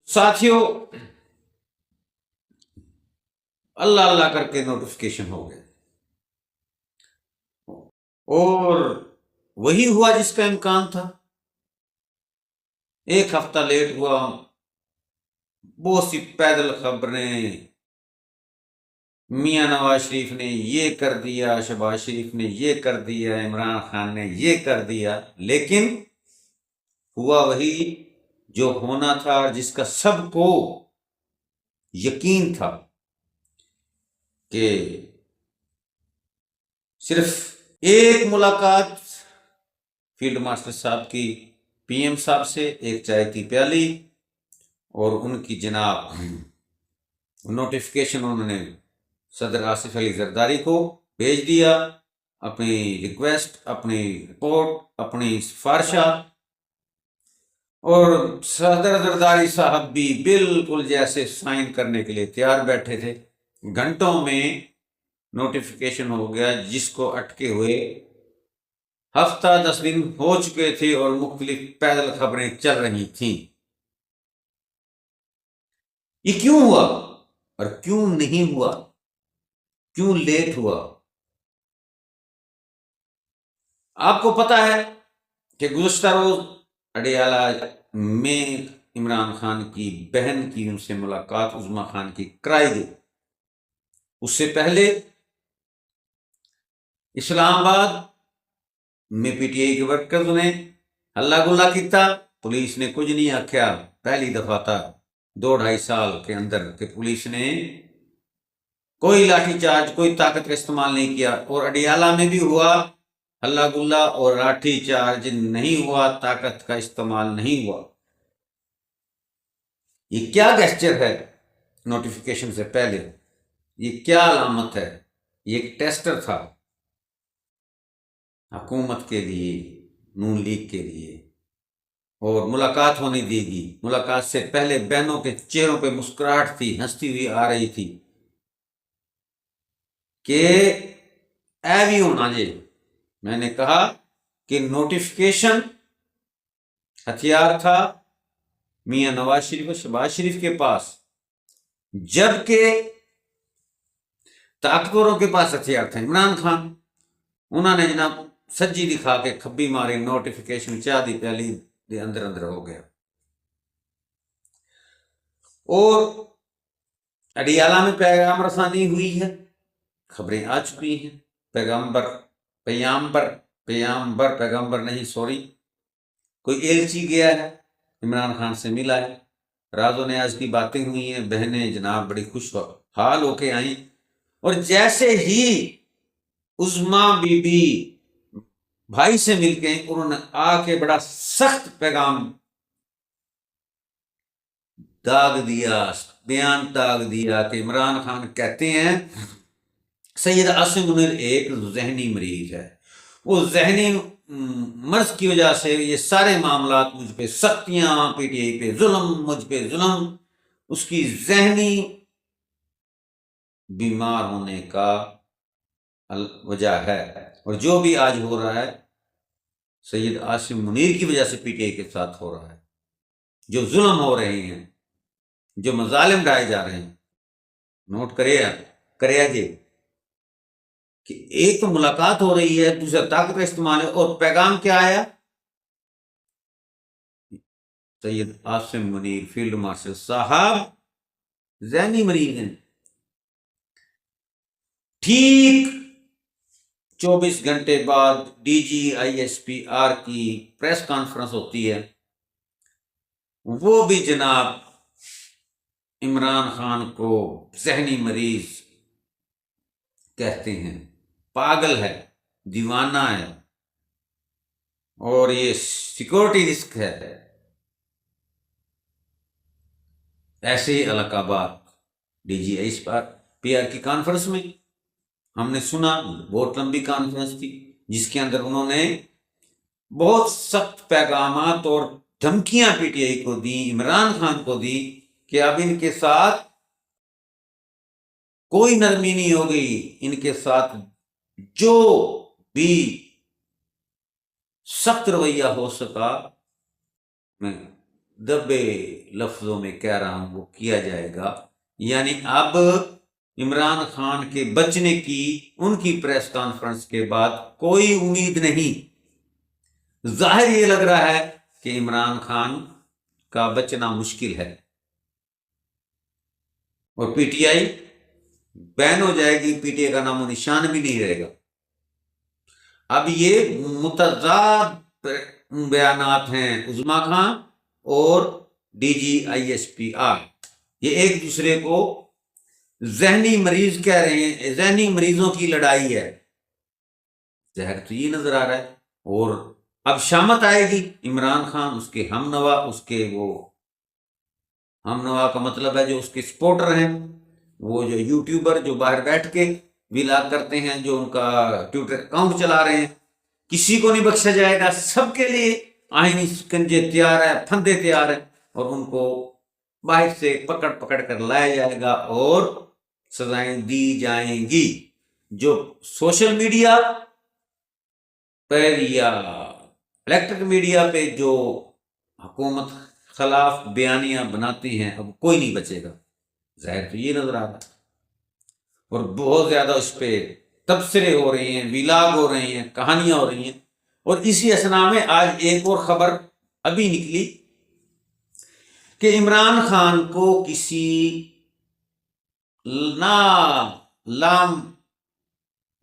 ساتھیوں، اللہ اللہ کر کے نوٹیفیکیشن ہو گئے اور وہی ہوا جس کا امکان تھا۔ ایک ہفتہ لیٹ ہوا، بہت سی پیدل خبریں، میاں نواز شریف نے یہ کر دیا، شہباز شریف نے یہ کر دیا، عمران خان نے یہ کر دیا، لیکن ہوا وہی جو ہونا تھا، جس کا سب کو یقین تھا کہ صرف ایک ملاقات فیلڈ مارشل صاحب کی پی ایم صاحب سے، ایک چائے کی پیالی، اور ان کی جناب نوٹیفیکیشن انہوں نے صدر آصف علی زرداری کو بھیج دیا، اپنی ریکویسٹ، اپنی رپورٹ، اپنی سفارشات، اور صدر زرداری صاحب بھی بالکل جیسے سائن کرنے کے لیے تیار بیٹھے تھے۔ گھنٹوں میں نوٹیفیکیشن ہو گیا، جس کو اٹکے ہوئے ہفتہ 10 دن ہو چکے تھے اور مختلف پیدل خبریں چل رہی تھیں۔ یہ کیوں ہوا اور کیوں نہیں ہوا، کیوں لیٹ ہوا؟ آپ کو پتا ہے کہ گزشتہ روز اڈیالہ میں عمران خان کی بہن کی ان سے ملاقات عظمیٰ خان کی کرائی گئی۔ اس سے پہلے اسلام آباد میں پی ٹی آئی کے ورکرز نے ہلا گلا کیتا، پولیس نے کچھ نہیں آکھیا۔ پہلی دفعہ تھا 2-2.5 سال کے اندر کہ پولیس نے کوئی لاٹھی چارج، کوئی طاقت کا استعمال نہیں کیا، اور اڈیالہ میں بھی ہوا ہلا گلا اور لاٹھی چارج نہیں ہوا، طاقت کا استعمال نہیں ہوا۔ یہ کیا گیسچر ہے نوٹیفیکیشن سے پہلے؟ یہ کیا علامت ہے؟ یہ ایک ٹیسٹر تھا حکومت کے لیے، نون لیگ کے لیے، اور ملاقات ہونے دے گی۔ ملاقات سے پہلے بہنوں کے چہروں پہ مسکراہٹ تھی، ہنستی ہوئی آ رہی تھی کہ اے بھی ہونا جی۔ میں نے کہا کہ نوٹیفیکیشن ہتھیار تھا میاں نواز شریف اور شہباز شریف کے پاس، جبکہ طاقتوروں کے پاس ہتھیار تھا عمران خان۔ انہوں نے جناب سجی دکھا کے کھبی ماری، نوٹیفیکیشن چاہ دی پیالی دے اندر اندر ہو گیا۔ اور اڈیالہ میں پیغام رسانی ہوئی ہے، خبریں آ چکی ہیں، پیغمبر نہیں، سوری، کوئی ایلچی گیا ہے، عمران خان سے ملا ہے، راز و نیاز کی باتیں ہوئی ہیں، بہنیں جناب بڑی خوش حال ہو کے آئیں، اور جیسے ہی عظمیٰ بی بی بھائی سے مل کے انہوں نے آ کے بڑا سخت پیغام داغ دیا، بیان داغ دیا کہ عمران خان کہتے ہیں سید عاصم منیر ایک ذہنی مریض ہے، وہ ذہنی مرض کی وجہ سے یہ سارے معاملات مجھ پہ، سختیاں پی ٹی آئی پہ ظلم، مجھ پہ ظلم، اس کی ذہنی بیمار ہونے کا وجہ ہے، اور جو بھی آج ہو رہا ہے سید عاصم منیر کی وجہ سے پی ٹی آئی کے ساتھ ہو رہا ہے، جو ظلم ہو رہے ہیں، جو مظالم ڈھائے جا رہے ہیں۔ نوٹ کرے جی کہ ایک تو ملاقات ہو رہی ہے، دوسرا طاقت کا استعمال ہے، اور پیغام کیا آیا؟ سید عاصم منیر فیلڈ مارشل صاحب ذہنی مریض ہیں۔ ٹھیک 24 گھنٹے بعد D G I S P R کی پریس کانفرنس ہوتی ہے، وہ بھی جناب عمران خان کو ذہنی مریض کہتے ہیں، پاگل ہے، دیوانہ ہے، اور یہ سیکورٹی رسک ہے۔ ایسے ہی القابات D G S P R کی کانفرنس میں ہم نے سنا، بہت لمبی کانفرنس تھی، جس کے اندر انہوں نے بہت سخت پیغامات اور دھمکیاں پی ٹی آئی کو دی، عمران خان کو دی کہ اب ان کے ساتھ کوئی نرمی نہیں ہوگی، ان کے ساتھ جو بھی سخت رویہ ہو سکا میں دبے لفظوں میں کہہ رہا ہوں وہ کیا جائے گا، یعنی اب عمران خان کے بچنے کی ان کی پریس کانفرنس کے بعد کوئی امید نہیں۔ ظاہر یہ لگ رہا ہے کہ عمران خان کا بچنا مشکل ہے اور پی ٹی آئی بین ہو جائے گی، پی ٹی آئی کا نام و نشان بھی نہیں رہے گا۔ اب یہ متضاد بیانات ہیں عظما خان اور D G I S P R, یہ ایک دوسرے کو ذہنی مریض کہہ رہے ہیں، ذہنی مریضوں کی لڑائی ہے، ظاہر تو یہ نظر آ رہا ہے۔ اور اب شامت آئے گی، عمران خان اس کے ہم نوا، اس کے وہ ہم نوا کا مطلب ہے جو اس کے سپورٹر ہیں، وہ جو یوٹیوبر جو باہر بیٹھ کے ولاگ کرتے ہیں، جو ان کا ٹویٹر اکاؤنٹ چلا رہے ہیں، کسی کو نہیں بخشا جائے گا، سب کے لیے آئینی سکنجے تیار ہے، پھندے تیار ہیں، اور ان کو باہر سے پکڑ پکڑ کر لایا جائے گا اور سزائیں دی جائیں گی۔ جو سوشل میڈیا پر یا الیکٹرک میڈیا پہ جو حکومت خلاف بیانیاں بناتے ہیں، اب کوئی نہیں بچے گا، ظاہر تو یہ نظر آ رہا ہے۔ اور بہت زیادہ اس پہ تبصرے ہو رہے ہیں، ولاگ ہو رہے ہیں، کہانیاں ہو رہی ہیں۔ اور اسی اسنا میں آج ایک اور خبر ابھی نکلی کہ عمران خان کو کسی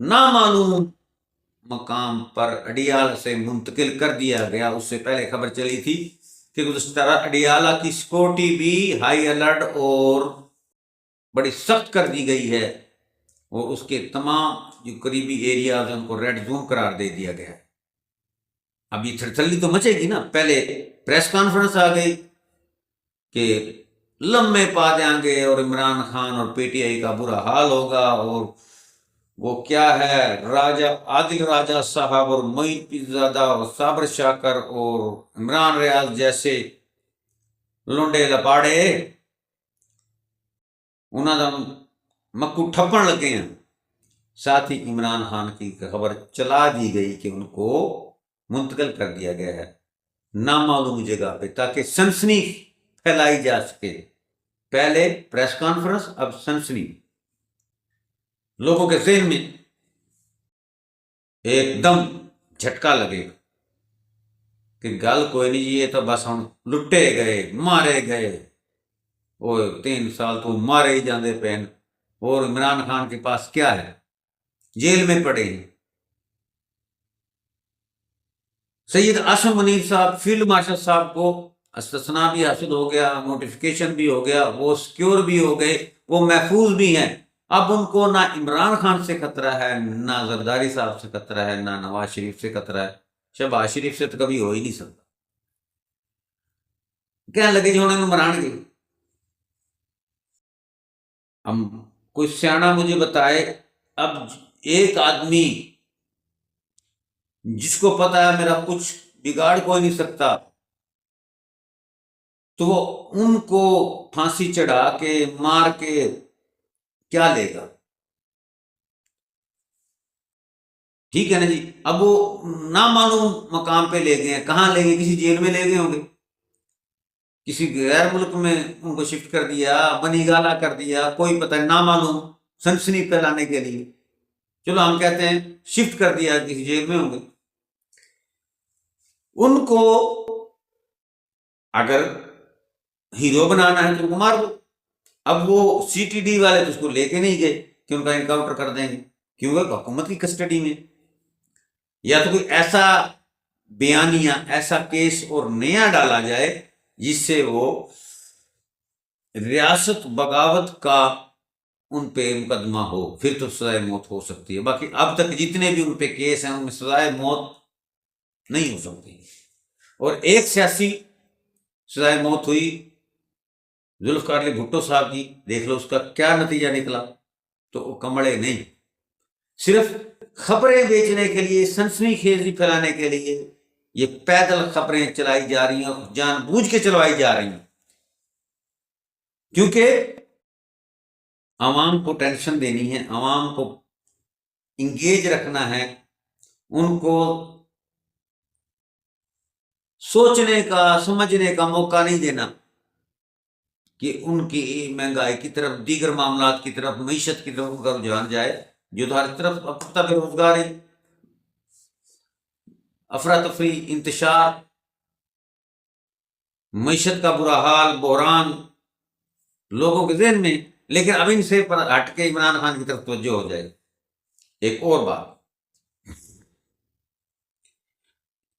نامعلوم مقام پر اڈیالہ سے منتقل کر دیا گیا۔ اس سے پہلے خبر چلی تھی کہ گزشتہ رات اڈیالہ کی سیکورٹی بھی ہائی الرٹ اور بڑی سخت کر دی گئی ہے، اور اس کے تمام جو قریبی ایریاز ہیں ان کو ریڈ زون قرار دے دیا گیا ہے۔ اب یہ تھرتھلی تو مچے گی نا، پہلے پریس کانفرنس آ گئی کہ لمحے پا دیں گے اور عمران خان اور پی ٹی آئی کا برا حال ہوگا، اور وہ کیا ہے راجہ عادل راجہ صاحب اور معین پیرزادہ اور صابر شاکر اور عمران ریاض جیسے لونڈے لپاڑے انہوں نے مکو ٹھپن لگے ہیں۔ ساتھ ہی عمران خان کی خبر چلا دی گئی کہ ان کو منتقل کر دیا گیا ہے نامعلوم جگہ پہ، تاکہ سنسنی پھیلائی جا سکے۔ پہلے پریس کانفرنس، اب سنسنی، لوگوں کے ذہن میں ایک دم جھٹکا لگے گا کہ گل کوئی نہیں، یہ تو بس ہم لٹے گئے، مارے گئے، وہ 3 سال تو مارے ہی جاندے پین، اور عمران خان کے پاس کیا ہے، جیل میں پڑے ہیں۔ سید عاصم منیر صاحب فیلڈ مارشل صاحب کو استثناء بھی حاصل ہو گیا، نوٹیفیکیشن بھی ہو گیا، وہ سیکیور بھی ہو گئے، وہ محفوظ بھی ہیں۔ اب ان کو نہ عمران خان سے خطرہ ہے، نہ زرداری صاحب سے خطرہ ہے، نہ نواز شریف سے خطرہ ہے۔ شہباز شریف سے تو کبھی ہو ہی نہیں سکتا۔ کہنے لگے جی انہوں نے مران گئی۔ ہم کوئی سیاح مجھے بتائے، اب ایک آدمی جس کو پتا ہے میرا کچھ بگاڑ کوئی نہیں سکتا، تو وہ ان کو پھانسی چڑھا کے مار کے کیا لے گا؟ ٹھیک ہے نا جی۔ اب وہ نامعلوم مقام پہ لے گئے ہیں، کہاں لے گئے؟ کسی جیل میں لے گئے ہوں گے، کسی غیر ملک میں ان کو شفٹ کر دیا، بنی گالا کر دیا، کوئی پتہ ہے، نامعلوم، سنسنی پھیلانے کے لیے۔ چلو ہم کہتے ہیں شفٹ کر دیا، کسی جیل میں ہوں گے۔ ان کو اگر ہیرو بنانا ہے تو ان کو مار دو۔ اب وہ سی ٹی ڈی والے تو اس کو لے کے نہیں گئے کہ ان کا انکاؤنٹر کر دیں گے، کیونکہ حکومت کی کسٹڈی میں، یا تو کوئی ایسا بیانیہ، ایسا کیس اور نیا ڈالا جائے جس سے وہ ریاست بغاوت کا ان پہ مقدمہ ہو، پھر تو سزائے موت ہو سکتی ہے۔ باقی اب تک جتنے بھی ان پہ کیس ہیں ان میں سزائے موت نہیں ہو سکتی۔ اور ایک سیاسی سزائے موت ہوئی ذوالفقار علی بھٹو صاحب کی، دیکھ لو اس کا کیا نتیجہ نکلا۔ تو وہ کمڑے نہیں، صرف خبریں بیچنے کے لیے، سنسنی خیزی پھیلانے کے لیے یہ پیدل خبریں چلائی جا رہی ہیں، اور جان بوجھ کے چلوائی جا رہی ہیں، کیونکہ عوام کو ٹینشن دینی ہے، عوام کو انگیج رکھنا ہے، ان کو سوچنے کا سمجھنے کا موقع نہیں دینا کہ ان کی مہنگائی کی طرف، دیگر معاملات کی طرف، معیشت کی طرف ان کا رجحان جائے، جو تو ہر طرف اب بے روزگاری، افراتفری، انتشار، معیشت کا برا حال، بحران لوگوں کے ذہن میں. لیکن اب ان سے ہٹ کے عمران خان کی طرف توجہ ہو جائے. ایک اور بات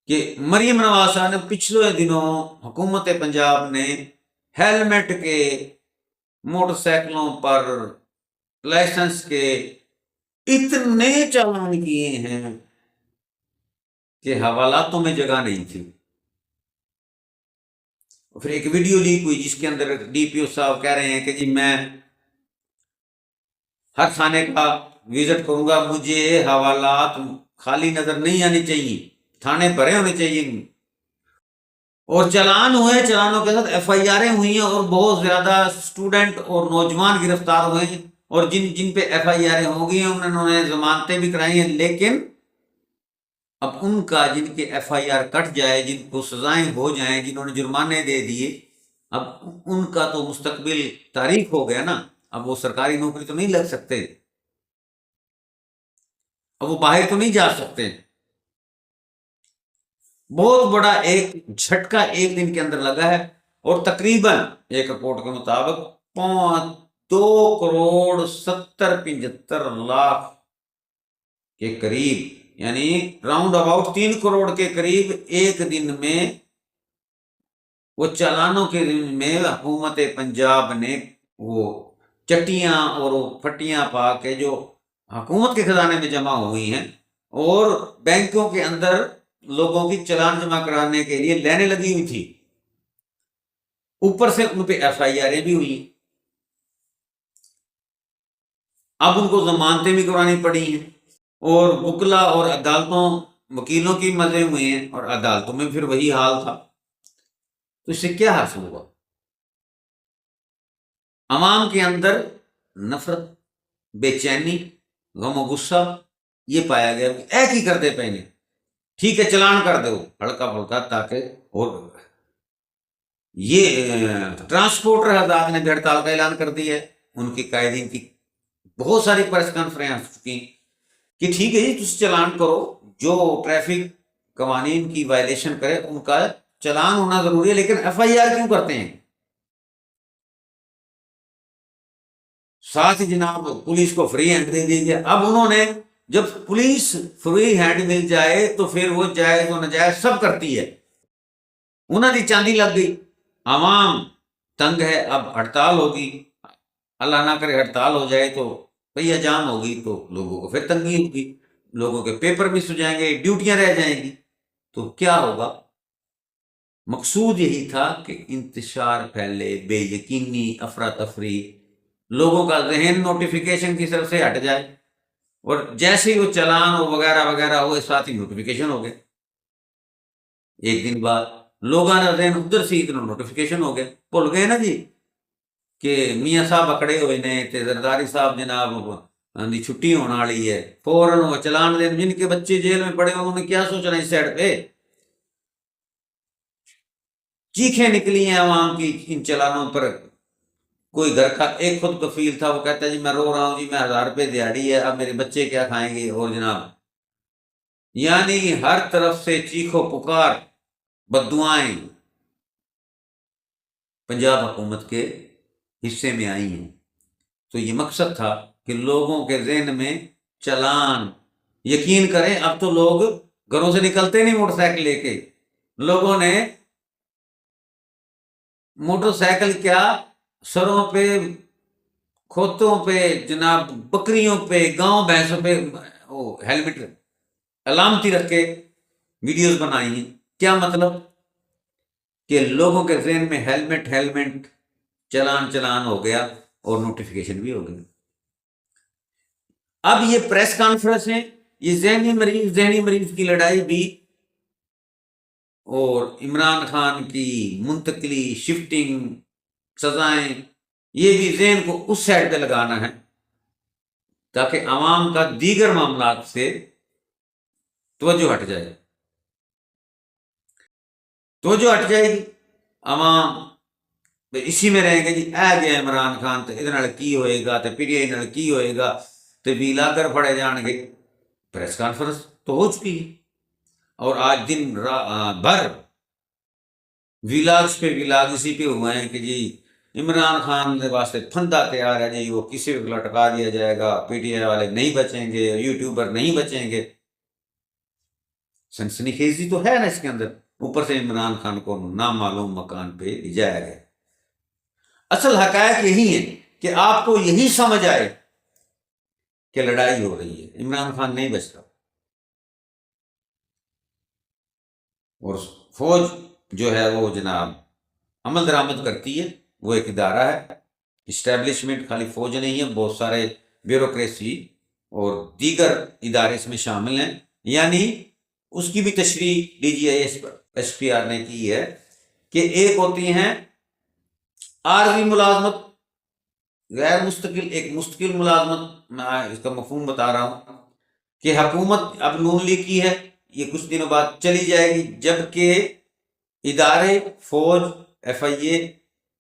کہ مریم نواز نے پچھلے دنوں حکومت پنجاب نے ہیلمٹ کے، موٹر سائیکلوں پر لائسنس کے اتنے چالان کیے ہیں کہ حوالاتوں میں جگہ نہیں تھی. پھر ایک ویڈیو لیک ہوئی جس کے اندر ڈی پی او صاحب کہہ رہے ہیں کہ جی میں ہر تھانے کا وزٹ کروں گا، مجھے حوالات خالی نظر نہیں آنی چاہیے، تھانے بھرے ہونے چاہیے. اور چلان ہوئے، چلانوں کے ساتھ ایف آئی آریں ہوئی ہیں، اور بہت زیادہ اسٹوڈنٹ اور نوجوان گرفتار ہوئے ہیں، اور جن پہ ایف آئی آریں ہو گئی ہیں انہوں نے ضمانتیں بھی کرائی ہیں. لیکن اب ان کا، جن کے ایف آئی آر کٹ جائے، جن کو سزائیں ہو جائیں، جنہوں نے جرمانے دے دیے، اب ان کا تو مستقبل تاریک ہو گیا نا. اب وہ سرکاری نوکری تو نہیں لگ سکتے، اب وہ باہر تو نہیں جا سکتے. بہت بڑا ایک جھٹکا ایک دن کے اندر لگا ہے، اور تقریباً ایک رپورٹ کے مطابق 2,70,75,00,000 کے قریب، یعنی راؤنڈ اباؤٹ 3 کروڑ کے قریب ایک دن میں وہ چالانوں کے دن میں حکومت پنجاب نے وہ چٹیاں اور وہ پھٹیاں پا کے جو حکومت کے خزانے میں جمع ہوئی ہیں، اور بینکوں کے اندر لوگوں کی چلان جمع کرانے کے لیے لائنیں لگی ہوئی تھی، اوپر سے ان پہ ایف آئی آریں بھی ہوئی. اب ان کو ضمانتیں بھی کرانی پڑی ہیں، اور وکلا اور عدالتوں، وکیلوں کی مزے ہوئے ہیں، اور عدالتوں میں پھر وہی حال تھا. تو اس سے کیا حاصل ہوا؟ عوام کے اندر نفرت، بے چینی، غم و غصہ یہ پایا گیا کہ ایک ہی کر دے پہلے، ٹھیک ہے چلان کر دو ہلکا پھلکا، تاکہ. اور یہ ٹرانسپورٹر حضرات نے بھی ہڑتال کا اعلان کر دیا ہے. ان کی قائدین کی بہت ساری پریس کانفرنس کی کہ ٹھیک ہے جی تم چلان کرو، جو ٹریفک قوانین کی وائلیشن کرے ان کا چلان ہونا ضروری ہے، لیکن ایف آئی آر کیوں کرتے ہیں؟ ساتھ ہی جناب پولیس کو فری ہینڈ دے دیجیے. اب انہوں نے، جب پولیس فری ہینڈ مل جائے تو پھر وہ جائز و ناجائز سب کرتی ہے. انہوں نے چاندی لگ گئی، عوام تنگ ہے، اب ہڑتال ہوگی، اللہ نہ کرے ہڑتال ہو جائے تو پہیا جام ہوگی تو لوگوں کو پھر تنگی ہوگی، لوگوں کے پیپر مس ہو جائیں گے، ڈیوٹیاں رہ جائیں گی. تو کیا ہوگا؟ مقصود یہی تھا کہ انتشار پھیلے، بے یقینی، افراتفری، لوگوں کا ذہن نوٹیفیکیشن کی طرف سے ہٹ جائے، اور جیسے ہی وہ چلان اور وغیرہ وغیرہ ہوئے ساتھ ہی نوٹیفیکیشن ہو گئے. ایک دن بعد لوگوں کا ذہن ادھر سے ادھر نوٹیفیکیشن ہو گئے، بھول گئے نا جی کہ میاں صاحب اکڑے ہوئے نے تے زرداری صاحب جناب دی چھٹی ہونے والی ہے، فوراً وہ چلان دین. جن کے بچے جیل میں پڑے انہوں نے کیا سوچنا اس سائڈ پہ؟ چیخیں نکلی ہیں عوام کی ان چلانوں پر. کوئی گھر کا ایک خود کفیل تھا، وہ کہتا ہے جی میں رو رہا ہوں جی، میں 1,000 روپے دیہڑی ہے، اب میرے بچے کیا کھائیں گے؟ اور جناب یعنی ہر طرف سے چیخو پکار، بددعائیں پنجاب حکومت کے حصے میں آئی ہیں. تو یہ مقصد تھا کہ لوگوں کے ذہن میں چلان، یقین کریں اب تو لوگ گھروں سے نکلتے نہیں موٹر سائیکل لے کے. لوگوں نے موٹر سائیکل کیا، سروں پہ، کھوتوں پہ، جناب بکریوں پہ، گاؤں بھینسوں پہ وہ ہیلمٹ علامتی رکھ کے ویڈیوز بنائی ہیں. کیا مطلب؟ کہ لوگوں کے ذہن میں ہیلمٹ ہیلمٹ، چلان چلان ہو گیا، اور نوٹیفیکیشن بھی ہو گئی. اب یہ پریس کانفرنس ہے، یہ ذہنی مریض کی لڑائی بھی، اور عمران خان کی منتقلی، شفٹنگ، سزائیں، یہ بھی ذہن کو اس سائڈ پہ لگانا ہے تاکہ عوام کا دیگر معاملات سے توجہ ہٹ جائے. توجہ ہٹ جائے گی، عوام اسی میں رہیں گے جی آ گیا عمران خان تو یہ کی ہوئے گا تو پی ٹی آئی نال کی ہوئے گا تو ویلاگر پڑے جان گے۔ پریس کانفرنس تو ہو چکی ہے، اور آج دن بھر ویلاگس پہ ویلاگ اسی پہ ہوئے ہیں کہ جی عمران خان کے واسطے پھندا تیار ہے جی، وہ کسی کو لٹکا دیا جائے گا، پی ٹی آئی والے نہیں بچیں گے، یوٹیوبر نہیں بچیں گے۔ سنسنی خیزی تو ہے نا اس کے اندر، اوپر سے عمران خان کو نامعلوم مکان پہ لے جایا گیا۔ اصل حقائق یہی ہے کہ آپ کو یہی سمجھ آئے کہ لڑائی ہو رہی ہے، عمران خان نہیں بچتا، اور فوج جو ہے وہ جناب عمل درآمد کرتی ہے، وہ ایک ادارہ ہے، اسٹیبلشمنٹ خالی فوج نہیں ہے، بہت سارے بیوروکریسی اور دیگر ادارے اس میں شامل ہیں۔ یعنی اس کی بھی تشریح D G I S P R نے کی ہے کہ ایک ہوتی ہیں عارضی ملازمت غیر مستقل، ایک مستقل ملازمت، میں اس کا مفہوم بتا رہا ہوں کہ حکومت اب نون لیگ کی ہے، یہ کچھ دنوں بعد چلی جائے گی، جبکہ ادارے فوج، ایف آئی اے،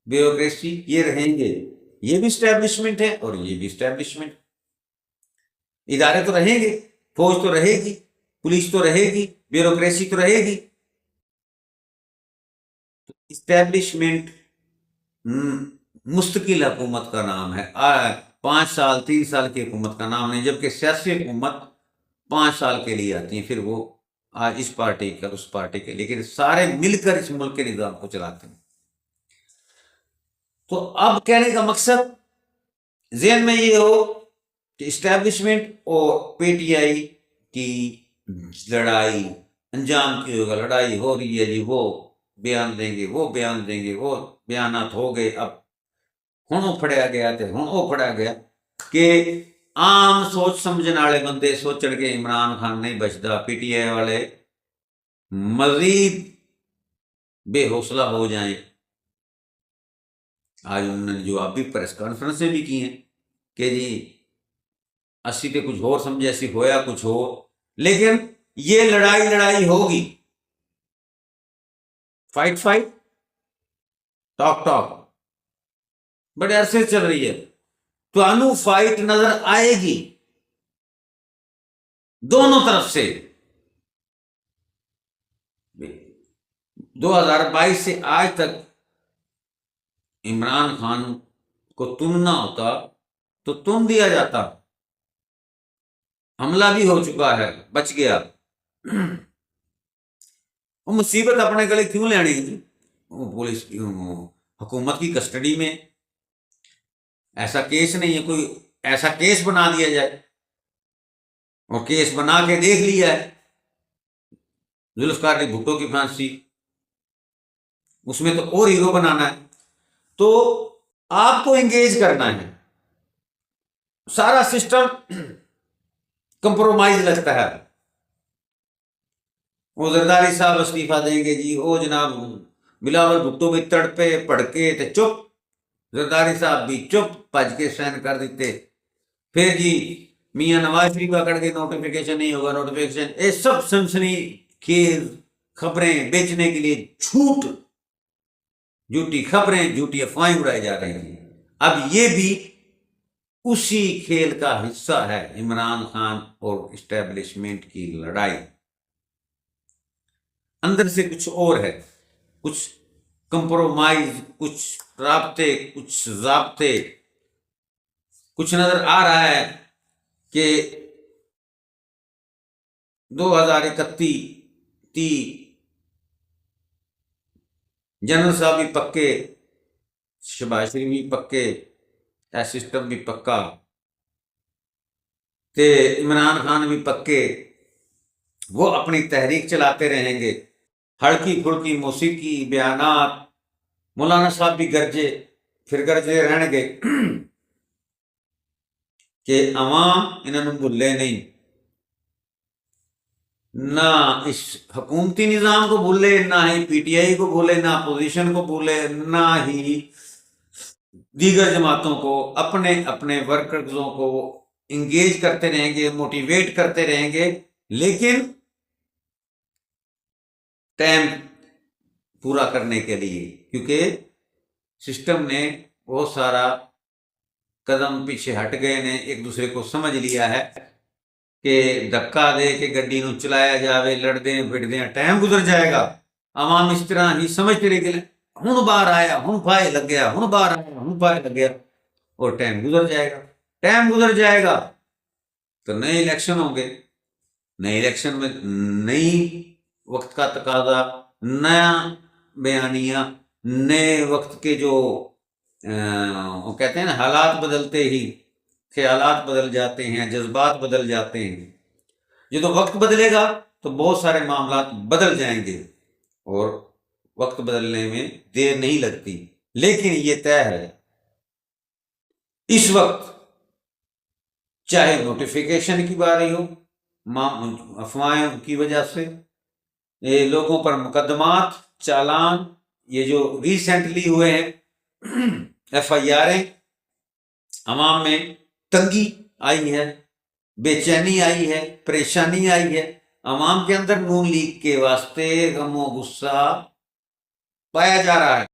بیوروکریسی یہ رہیں گے، یہ بھی اسٹیبلشمنٹ ہے اور یہ بھی اسٹیبلشمنٹ۔ ادارے تو رہیں گے، فوج تو رہے گی، پولیس تو رہے گی، بیوروکریسی تو رہے گی، اسٹیبلشمنٹ مستقل حکومت کا نام ہے، 5 سال 3 سال کی حکومت کا نام نہیں، جبکہ سیاسی حکومت 5 سال کے لیے آتی ہیں، پھر وہ اس پارٹی کا اس پارٹی کے، لیکن سارے مل کر اس ملک کے نظام کو چلاتے ہیں۔ تو اب کہنے کا مقصد ذہن میں یہ ہو کہ اسٹیبلشمنٹ اور پی ٹی آئی کی لڑائی انجام کی ہوگا، لڑائی ہو رہی ہے جی، وہ بیان دیں گے، وہ بیان دیں گے، وہ بیانات ہو گئے، اب ہوں پھڑیا گیا تے ہوں وہ پھڑیا گیا کہ عام سوچ سمجھنے والے بندے سوچن کے عمران خان نہیں بچتا، پی ٹی آئی والے مزید بے حوصلہ ہو جائیں۔ آج انہوں نے جو ابھی پریس کانفرنسیں بھی کی ہیں کہ جی اسی تے کچھ اور سمجھے، اسی ہویا کچھ ہو، لیکن یہ لڑائی ہوگی، فائٹ ٹاک بڑے عرصے چل رہی ہے، تو انو فائٹ نظر آئے گی دونوں طرف سے۔ 2022 سے آج تک عمران خان کو تننا ہوتا تو تن دیا جاتا، حملہ بھی ہو چکا ہے، بچ گیا۔ وہ مصیبت اپنے گلے کیوں لینی ہے؟ وہ پولیس حکومت کی کسٹڈی میں، ایسا کیس نہیں ہے، کوئی ایسا کیس بنا دیا جائے، اور کیس بنا کے دیکھ لیا ہے ذوالفقار علی بھٹو کی پھانسی، اس میں تو اور ہیرو بنانا ہے، تو آپ کو انگیج کرنا ہے، سارا سسٹم کمپرومائز لگتا ہے۔ وہ زرداری صاحب استعفیٰ دیں گے جی، وہ جناب بلاول بھٹو بھی تڑپے پڑکے تے چپ، زرداری صاحب بھی چپ بھج کے سائن کر دیتے، پھر جی میاں نواز شریف پکڑ کے نوٹیفیکیشن نہیں ہوگا، نوٹیفیکیشن، یہ سب سنسنی خیز خبریں بیچنے کے لیے جھوٹی خبریں، جھوٹی افواہیں اڑائی جا رہی ہیں۔ اب یہ بھی اسی کھیل کا حصہ ہے، عمران خان اور اسٹیبلشمنٹ کی لڑائی، اندر سے کچھ اور ہے، کچھ کمپرومائز، کچھ رابطے، کچھ ضابطے، کچھ نظر آ رہا ہے کہ 2031 جنرل صاحب بھی پکے، شہباز شریف بھی پکے، سسٹم بھی پکا، تے عمران خان بھی پکے، وہ اپنی تحریک چلاتے رہیں گے، ہلکی پھلکی موسیقی، بیانات، مولانا صاحب بھی پھر گرجے رہن گے کہ عوام انہوں نے بھولے نہیں، نہ اس حکومتی نظام کو بھولے، نہ ہی پی ٹی آئی کو بھولے، نہ اپوزیشن کو بھولے، نہ ہی دیگر جماعتوں کو، اپنے اپنے ورکرزوں کو انگیج کرتے رہیں گے، موٹیویٹ کرتے رہیں گے، لیکن ٹائم پورا کرنے کے لیے، کیونکہ سسٹم نے بہت سارا قدم پیچھے ہٹ گئے نے، ایک دوسرے کو سمجھ لیا ہے کہ دھکا دے کے گڈی نو چلایا جاوے، لڑدے پھڑدے ٹائم گزر جائے گا۔ عوام اس طرح ہی سمجھتے رہے کہ ہن باہر آیا، ہن فائے لگ گیا، ہن باہر آیا، ہن فائے لگ گیا، اور ٹائم گزر جائے گا۔ ٹائم گزر جائے گا تو نئے الیکشن ہوں گے، نئے الیکشن میں نئی وقت کا تقاضا، نیا بیانیہ، نئے وقت کے جو وہ کہتے ہیں نا حالات بدلتے ہی خیالات بدل جاتے ہیں، جذبات بدل جاتے ہیں۔ جب وقت بدلے گا تو بہت سارے معاملات بدل جائیں گے، اور وقت بدلنے میں دیر نہیں لگتی۔ لیکن یہ طے ہے اس وقت چاہے نوٹیفیکیشن کی باری ہو، افواہیں کی وجہ سے یہ لوگوں پر مقدمات، چالان، یہ جو ریسنٹلی ہوئے ہیں ایف آئی آریں، عوام میں تنگی آئی ہے، بے چینی آئی ہے، پریشانی آئی ہے، عوام کے اندر نون لیگ کے واسطے غم و غصہ پایا جا رہا ہے۔